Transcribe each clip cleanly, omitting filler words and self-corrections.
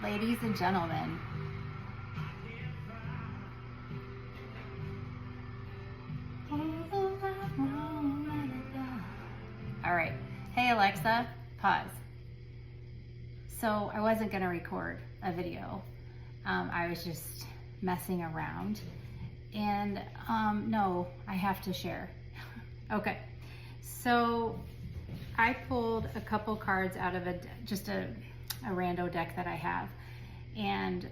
ladies and gentlemen. All right. Hey, Alexa, pause. So I wasn't going to record a video. I was just messing around. And no, I have to share. Okay. So I pulled a couple cards out of just a rando deck that I have. And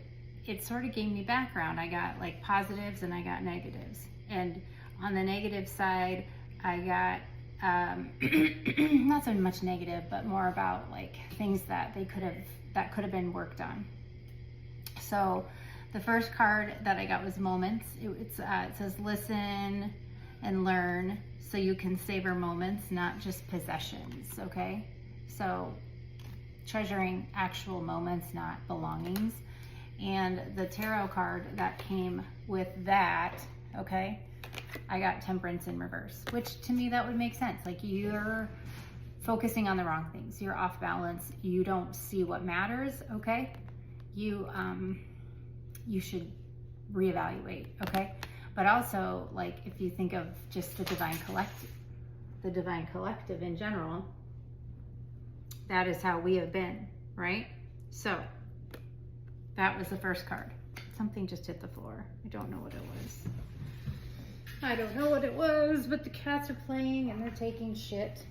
it sort of gave me background. I got like positives and I got negatives. And on the negative side, I got not so much negative, but more about like things that could have been worked on. So the first card that I got was moments. It says listen and learn so you can savor moments, not just possessions. Okay, so treasuring actual moments, not belongings. And the tarot card that came with that, okay, I got temperance in reverse, which to me that would make sense. Like you're focusing on the wrong things. You're off balance. You don't see what matters, okay? You should reevaluate, okay? But also, like if you think of just the divine collective in general, that is how we have been, right? So that was the first card. Something just hit the floor. I don't know what it was. I don't know what it was, but the cats are playing and they're taking shit.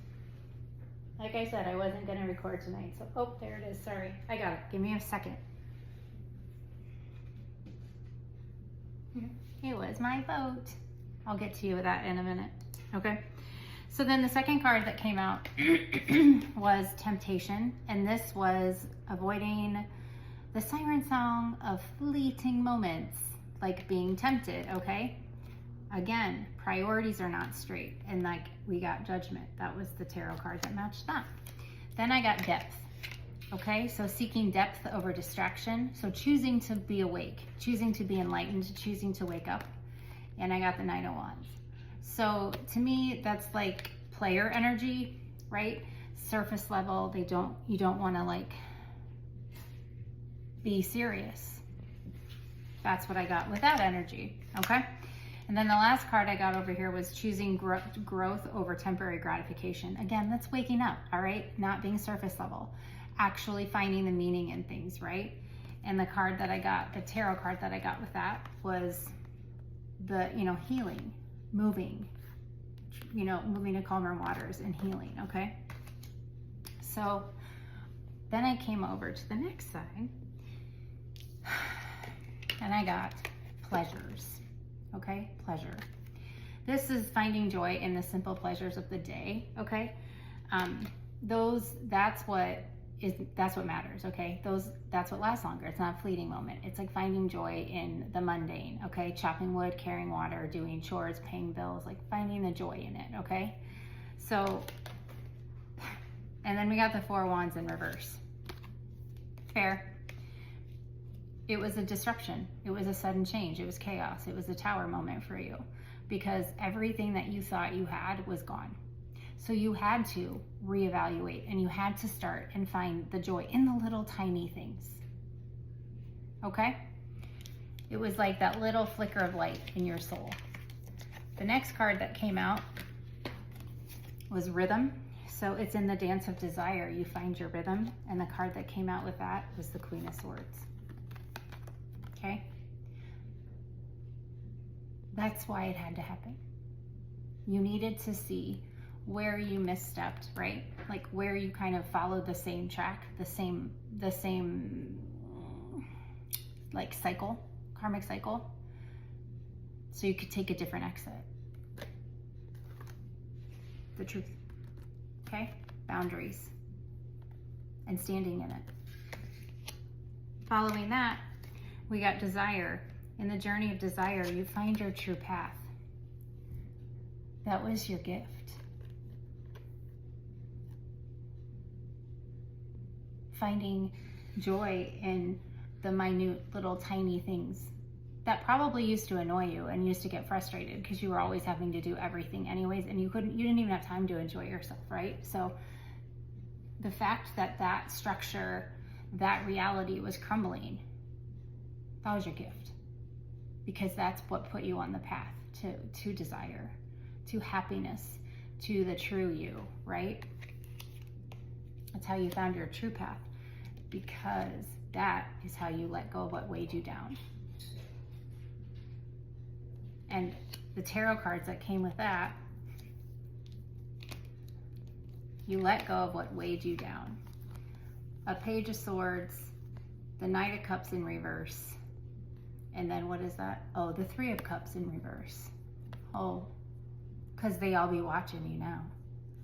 Like I said, I wasn't gonna record tonight, so, oh, there it is, sorry. I got it, give me a second. It was my vote. I'll get to you with that in a minute, okay? So then the second card that came out was temptation, and this was avoiding the siren song of fleeting moments, like being tempted, okay? Again, priorities are not straight, and like we got judgment. That was the tarot card that matched that. Then I got depth, okay? So seeking depth over distraction. So choosing to be awake, choosing to be enlightened, choosing to wake up. And I got the Knight of Wands. So to me, that's like player energy, right? Surface level, you don't wanna like be serious. That's what I got with that energy, okay? And then the last card I got over here was choosing growth over temporary gratification. Again, that's waking up, all right? Not being surface level, actually finding the meaning in things, right? And the card that I got, the tarot card that I got with that was the, healing, moving to calmer waters and healing, okay? So then I came over to the next side and I got pleasures. Okay, pleasure. This is finding joy in the simple pleasures of the day, okay? That's what matters, okay? That's what lasts longer. It's not a fleeting moment. It's like finding joy in the mundane, okay? Chopping wood, carrying water, doing chores, paying bills, like finding the joy in it, okay? So, and then we got the Four of Wands in reverse. Fair. It was a disruption. It was a sudden change. It was chaos. It was a tower moment for you because everything that you thought you had was gone. So you had to reevaluate and you had to start and find the joy in the little tiny things. Okay? It was like that little flicker of light in your soul. The next card that came out was rhythm. So it's in the dance of desire. You find your rhythm. And the card that came out with that was the Queen of Swords. Okay? That's why it had to happen. You needed to see where you misstepped, right? Like where you kind of followed the same track, the same like cycle, karmic cycle, so you could take a different exit. The truth, okay? Boundaries and standing in it. Following that, we got desire. In the journey of desire, you find your true path. That was your gift. Finding joy in the minute little tiny things that probably used to annoy you and used to get frustrated because you were always having to do everything anyways, and you didn't even have time to enjoy yourself, right? So the fact that that structure, that reality was crumbling, that was your gift. Because that's what put you on the path to desire, to happiness, to the true you, right? That's how you found your true path, because that is how you let go of what weighed you down. And the tarot cards that came with that, you let go of what weighed you down. A Page of Swords, the Knight of Cups in reverse, and then what is that? Oh, the Three of Cups in reverse. Oh, because they all be watching you now.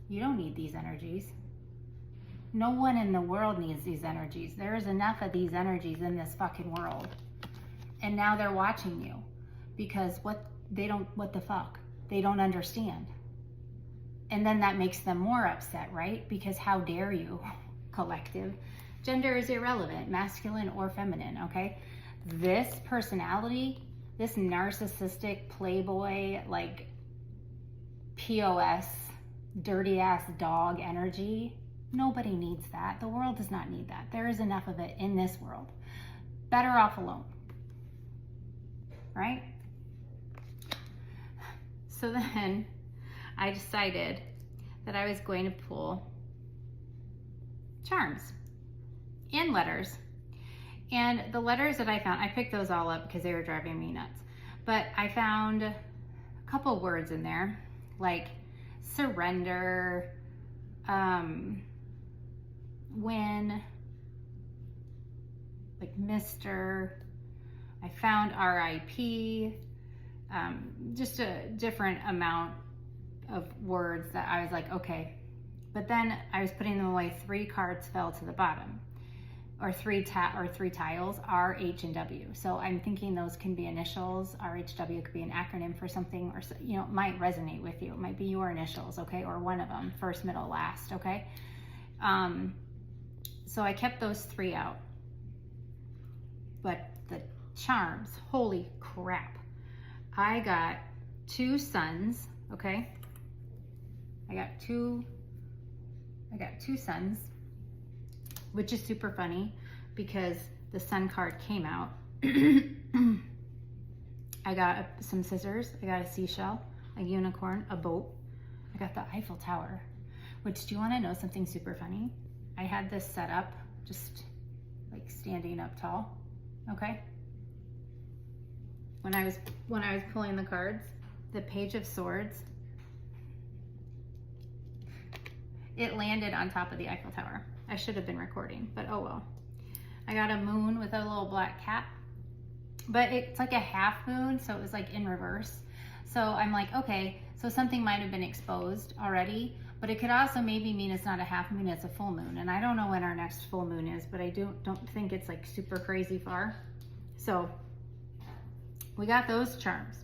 You don't need these energies. No one in the world needs these energies. There is enough of these energies in this fucking world. And now they're watching you because what the fuck? They don't understand. And then that makes them more upset, right? Because how dare you, collective? Gender is irrelevant, masculine or feminine, okay? This personality, this narcissistic playboy, like POS, dirty ass dog energy, nobody needs that. The world does not need that. There is enough of it in this world. Better off alone, right? So then I decided that I was going to pull charms and letters. And the letters that I found, I picked those all up because they were driving me nuts. But I found a couple words in there, like surrender, win, like Mr. I found RIP, just a different amount of words that I was like, okay. But then I was putting them away, 3 cards fell to the bottom, or three tiles, R, H, and W. So I'm thinking those can be initials. RHW could be an acronym for something, or it might resonate with you. It might be your initials, okay, or one of them, first, middle, last, okay. So I kept those 3 out. But the charms, holy crap! I got 2 suns, okay. I got two suns, which is super funny because the sun card came out. I got some scissors, I got a seashell, a unicorn, a boat. I got the Eiffel Tower, which, do you want to know something super funny? I had this set up just like standing up tall, okay? When I was pulling the cards, the Page of Swords, it landed on top of the Eiffel Tower. I should have been recording, but oh well. I got a moon with a little black cat, but it's like a half moon, so it was like in reverse. So I'm like, okay, so something might have been exposed already, but it could also maybe mean it's not a half moon, it's a full moon. And I don't know when our next full moon is, but I don't think it's like super crazy far. So we got those charms.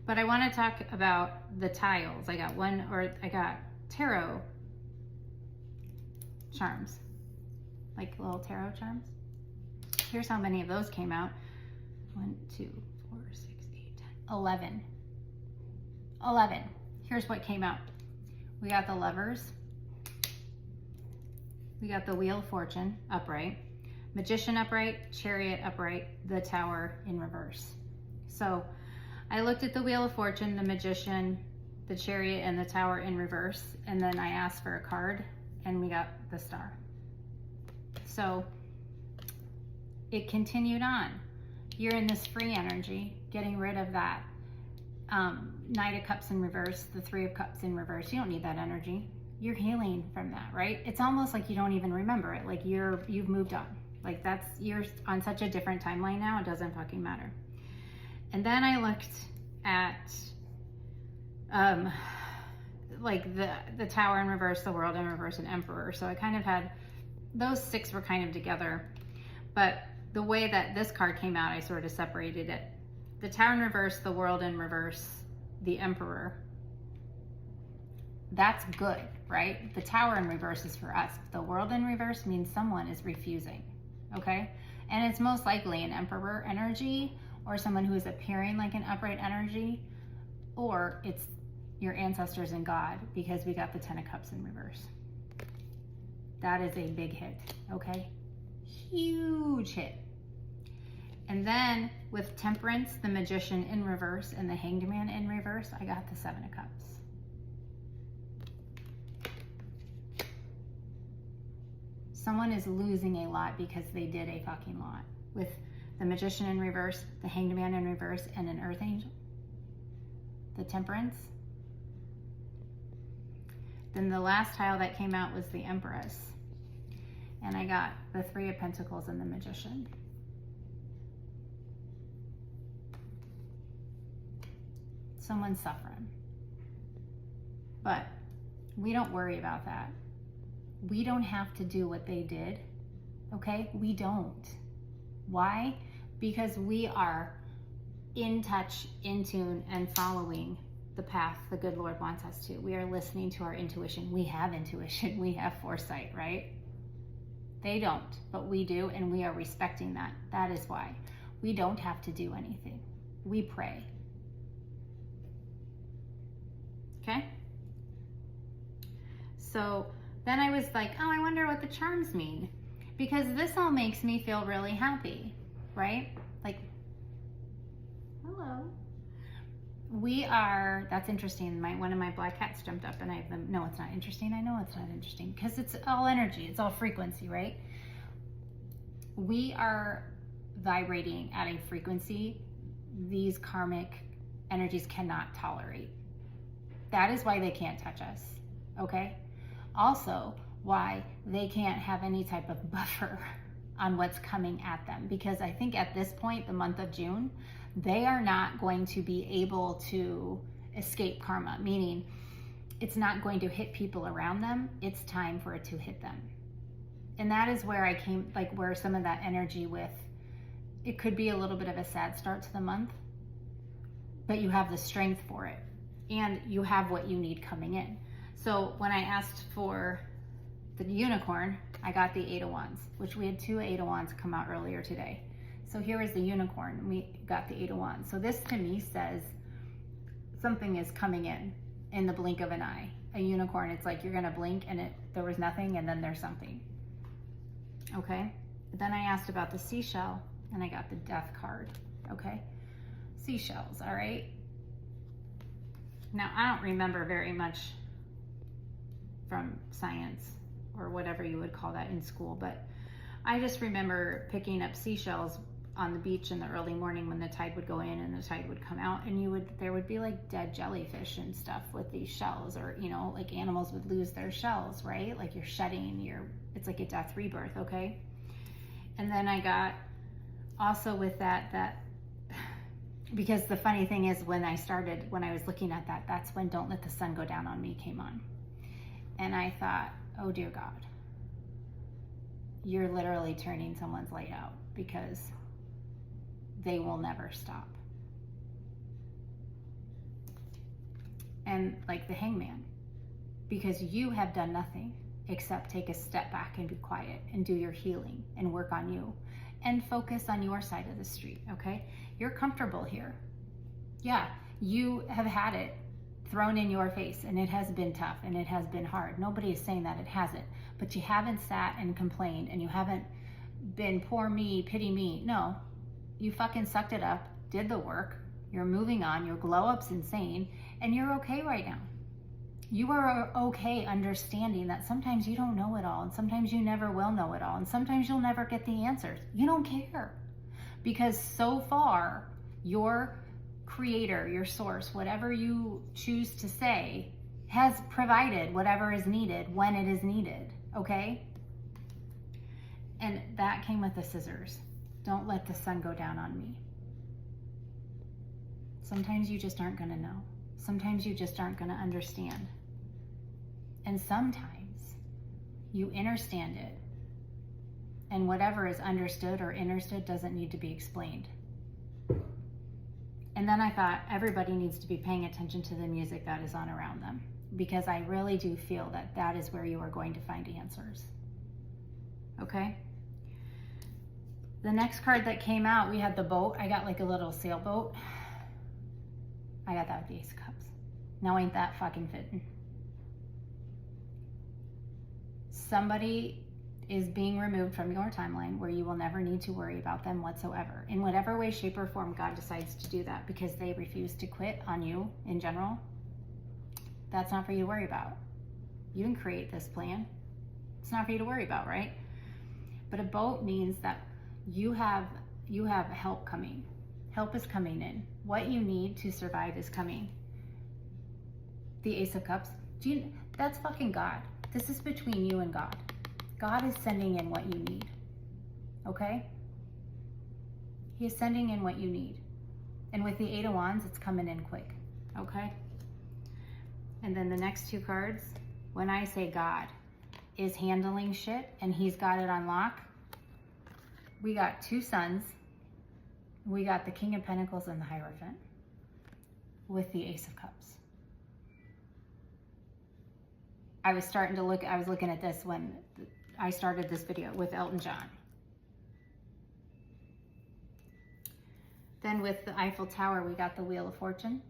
But I want to talk about the tiles. I got tarot charms, like little tarot charms. Here's how many of those came out. 1, 2, 4, 6, 8, 10, 11. 11. Here's what came out. We got the Lovers. We got the Wheel of Fortune upright, Magician upright, Chariot upright, the Tower in reverse. So I looked at the Wheel of Fortune, the Magician, the Chariot, and the Tower in reverse, and then I asked for a card, and we got the Star. So it continued on. You're in this free energy, getting rid of that Knight of Cups in reverse, the 3 of Cups in reverse. You don't need that energy. You're healing from that, right? It's almost like you don't even remember it. Like you've moved on. Like you're on such a different timeline now, it doesn't fucking matter. And then I looked at like the Tower in reverse, the World in reverse, and Emperor. So I kind of had, those 6 were kind of together, but the way that this card came out, I sort of separated it. The Tower in reverse, the World in reverse, the Emperor. That's good, right? The Tower in reverse is for us. The World in reverse means someone is refusing, okay? And it's most likely an Emperor energy, or someone who is appearing like an upright energy, or it's your ancestors and God, because we got the 10 of Cups in reverse. That is a big hit, okay? huge hit. And then with Temperance, the Magician in reverse, and the Hanged Man in reverse, I got the Seven of Cups. Someone is losing a lot because they did a fucking lot. With the Magician in reverse, the Hanged Man in reverse, and an Earth Angel. The Temperance. Then the last tile that came out was the Empress. And I got the Three of Pentacles and the Magician. Someone's suffering. But we don't worry about that. We don't have to do what they did, okay? We don't. Why? Because we are in touch, in tune, and following the path the good Lord wants us to. We are listening to our intuition. We have intuition. We have foresight, right? They don't, but we do, and we are respecting that. That is why. We don't have to do anything. We pray. Okay? So then I was like, oh, I wonder what the charms mean. Because this all makes me feel really happy, right? Like, hello. We are, that's interesting. One of my black cats jumped up and I have them, no, it's not interesting. I know it's not interesting because it's all energy. It's all frequency, right? We are vibrating at a frequency these karmic energies cannot tolerate. That is why they can't touch us, okay? Also, why they can't have any type of buffer on what's coming at them. Because I think at this point, the month of June, they are not going to be able to escape karma, meaning it's not going to hit people around them. It's time for it to hit them. And that is where I came, like where some of that energy with, it could be a little bit of a sad start to the month, but you have the strength for it and you have what you need coming in. So when I asked for the unicorn, I got the Eight of Wands, which we had two Eight of Wands come out earlier today. So here is the unicorn. We got the Eight of Wands. So this to me says something is coming in the blink of an eye. A unicorn, it's like you're gonna blink and there was nothing and then there's something. Okay. Then I asked about the seashell and I got the Death card. Okay. Seashells, all right. Now I don't remember very much from science or whatever you would call that in school, but I just remember picking up seashells on the beach in the early morning when the tide would go in and the tide would come out, and there would be like dead jellyfish and stuff with these shells, or like animals would lose their shells, right? Like you're shedding, it's like a death rebirth, okay? And then I got also with that because the funny thing is when I was looking at that, that's when Don't Let the Sun Go Down on Me came on. And I thought, oh dear God, you're literally turning someone's light out because they will never stop. And like the Hangman, because you have done nothing except take a step back and be quiet and do your healing and work on you and focus on your side of the street, okay? You're comfortable here. Yeah, you have had it thrown in your face and it has been tough and it has been hard. Nobody is saying that it hasn't, but you haven't sat and complained and you haven't been poor me, pity me. No, you fucking sucked it up, did the work, you're moving on, your glow up's insane, and you're okay right now. You are okay understanding that sometimes you don't know it all and sometimes you never will know it all and sometimes you'll never get the answers. You don't care because so far your creator, your source, whatever you choose to say, has provided whatever is needed when it is needed, okay? And that came with the scissors. Don't let the sun go down on me. Sometimes you just aren't gonna know. Sometimes you just aren't gonna understand. And sometimes you understand it. And whatever is understood or understood doesn't need to be explained. And then I thought everybody needs to be paying attention to the music that is on around them, because I really do feel that that is where you are going to find answers. Okay? The next card that came out, we had the boat. I got like a little sailboat. I got that with the Ace of Cups. Now ain't that fucking fitting? Somebody is being removed from your timeline, where you will never need to worry about them whatsoever. In whatever way, shape, or form God decides to do that, because they refuse to quit on you in general, that's not for you to worry about. You didn't create this plan. It's not for you to worry about, right? But a boat means that you have help coming. Help is coming in. What you need to survive is coming. The Ace of Cups, that's fucking God. This is between you and God. God is sending in what you need, okay? He is sending in what you need. And with the Eight of Wands, it's coming in quick, okay? And then the next two cards, when I say God is handling shit and he's got it on lock, we got two suns, we got the King of Pentacles and the Hierophant with the Ace of Cups. I was looking at this when I started this video with Elton John. Then with the Eiffel Tower, we got the Wheel of Fortune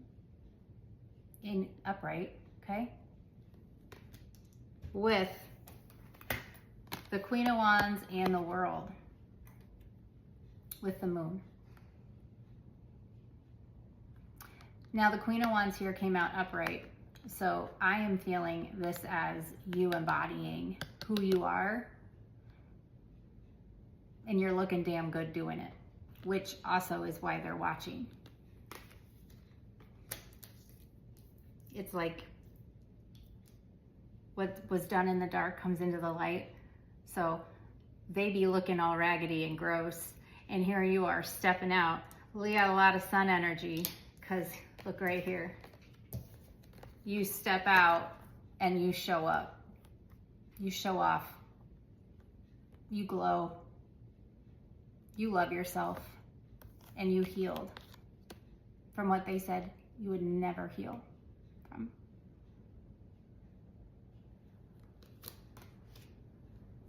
in upright, okay? With the Queen of Wands and the World with the Moon. Now the Queen of Wands here came out upright. So I am feeling this as you embodying who you are, and you're looking damn good doing it, which also is why they're watching. It's like what was done in the dark comes into the light. So they be looking all raggedy and gross, and here you are stepping out. Well, you got a lot of sun energy, because look right here. You step out and you show up. You show off. You glow. You love yourself. And you healed from what they said you would never heal from.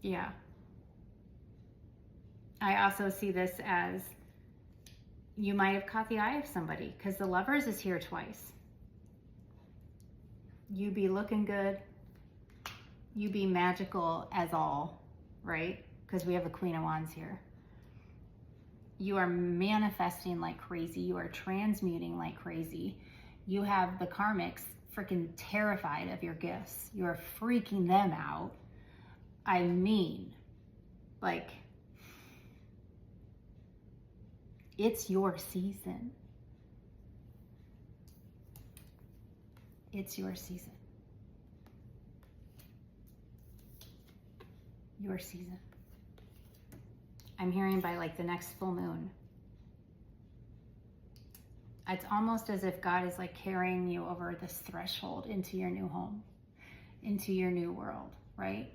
Yeah. I also see this as you might have caught the eye of somebody, because the Lovers is here twice. You be looking good. You be magical as all, right? Because we have the Queen of Wands here. You are manifesting like crazy. You are transmuting like crazy. You have the karmics freaking terrified of your gifts. You are freaking them out. I mean, like, it's your season. It's your season. Your season. I'm hearing by like the next full moon. It's almost as if God is like carrying you over this threshold into your new home, into your new world, right?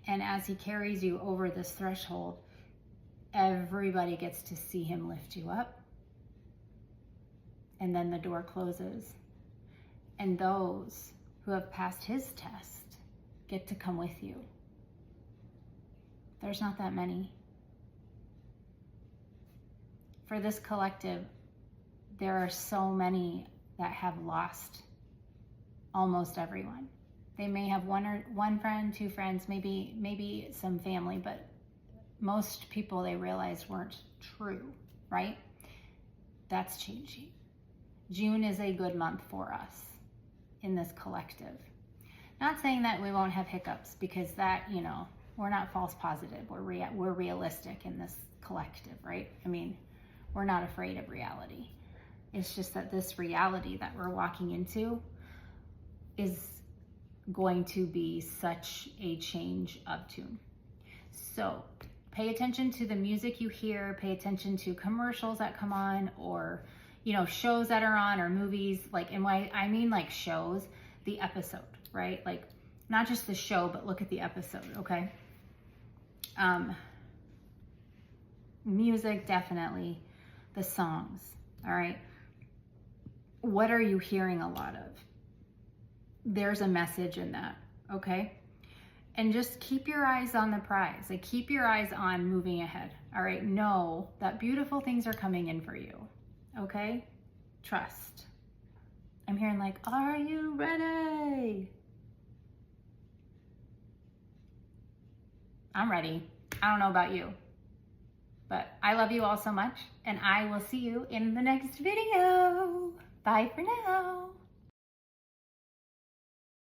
And as he carries you over this threshold, everybody gets to see him lift you up. And then the door closes. And those who have passed his test get to come with you. There's not that many. For this collective, there are so many that have lost almost everyone. They may have one friend, two friends, maybe some family, but most people they realized weren't true, right? That's changing. June is a good month for us in this collective. Not saying that we won't have hiccups, because that, you know, we're not false positive. We're realistic in this collective, right? I mean, we're not afraid of reality. It's just that this reality that we're walking into is going to be such a change of tune. So pay attention to the music you hear, pay attention to commercials that come on, or, you know, shows that are on, or movies, like, and why I mean like shows, the episode, right? Like not just the show, but look at the episode, okay? Music, definitely. The songs, all right? What are you hearing a lot of? There's a message in that, okay? And just keep your eyes on the prize. Like, keep your eyes on moving ahead, all right? Know that beautiful things are coming in for you, okay? Trust. I'm hearing like, are you ready? I'm ready. I don't know about you, but I love you all so much, and I will see you in the next video. Bye for now.